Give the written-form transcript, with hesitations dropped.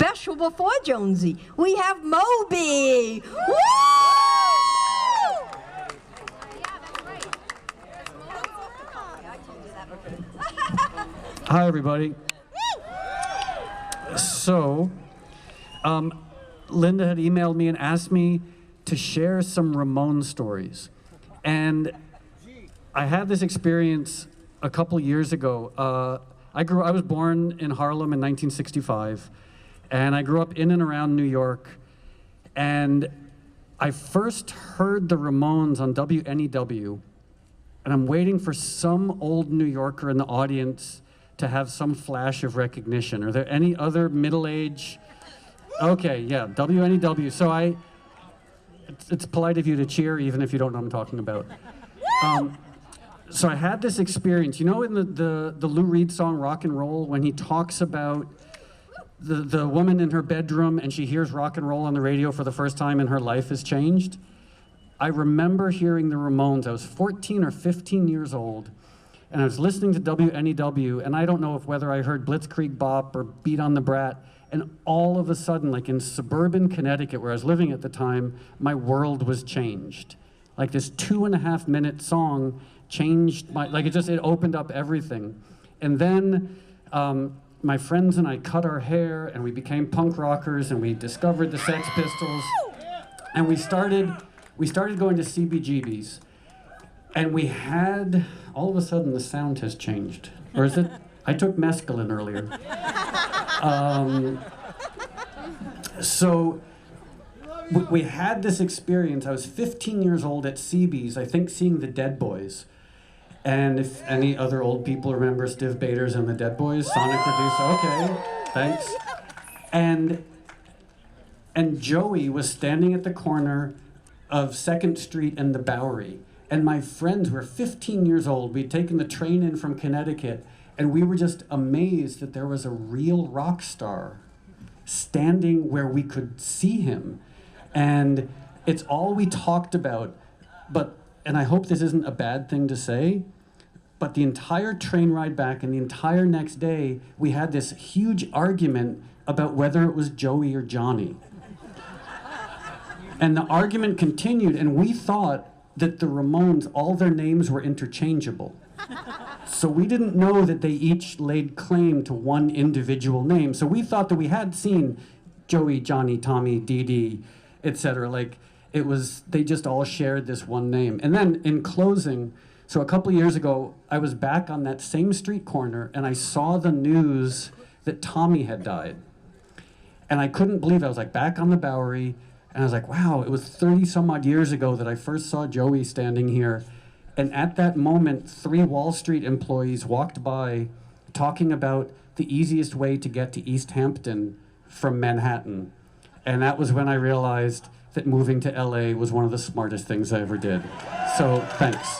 special before Jonesy. We have Moby. Woo! Hi, everybody. So, Linda had emailed me and asked me to share some Ramone stories. And I had this experience a couple years ago. I was born in Harlem in 1965, and I grew up in and around New York. And I first heard the Ramones on WNEW, and I'm waiting for some old New Yorker in the audience to have some flash of recognition. Are there any other middle-aged? Okay, yeah, WNEW. So it's polite of you to cheer even if you don't know what I'm talking about. So I had this experience, you know, in the Lou Reed song Rock and Roll, when he talks about the woman in her bedroom and she hears rock and roll on the radio for the first time and her life has changed? I remember hearing the Ramones. I was 14 or 15 years old, and I was listening to WNEW, and I don't know whether I heard Blitzkrieg Bop or Beat on the Brat, and all of a sudden, like in suburban Connecticut, where I was living at the time, my world was changed. Like this 2.5-minute song changed it opened up everything. And then my friends and I cut our hair, and we became punk rockers, and we discovered the Sex Pistols, and we started going to CBGBs. And we had, all of a sudden the sound has changed. Or is it, I took mescaline earlier. So we had this experience. I was 15 years old at CB's, I think seeing the Dead Boys. And if any other old people remember Stiv Bators and the Dead Boys, Sonic Producer, okay, thanks. And Joey was standing at the corner of 2nd Street and the Bowery. And my friends were 15 years old. We'd taken the train in from Connecticut, and we were just amazed that there was a real rock star standing where we could see him. And it's all we talked about. And I hope this isn't a bad thing to say, but the entire train ride back and the entire next day, we had this huge argument about whether it was Joey or Johnny. And the argument continued, and we thought that the Ramones, all their names were interchangeable. So we didn't know that they each laid claim to one individual name. So we thought that we had seen Joey, Johnny, Tommy, Dee Dee, etc. Like they just all shared this one name. And then in closing, so a couple years ago, I was back on that same street corner and I saw the news that Tommy had died. And I couldn't believe it. I was like back on the Bowery, and I was like, wow, it was 30 some odd years ago that I first saw Joey standing here. And at that moment, 3 Wall Street employees walked by talking about the easiest way to get to East Hampton from Manhattan. And that was when I realized that moving to LA was one of the smartest things I ever did. So thanks.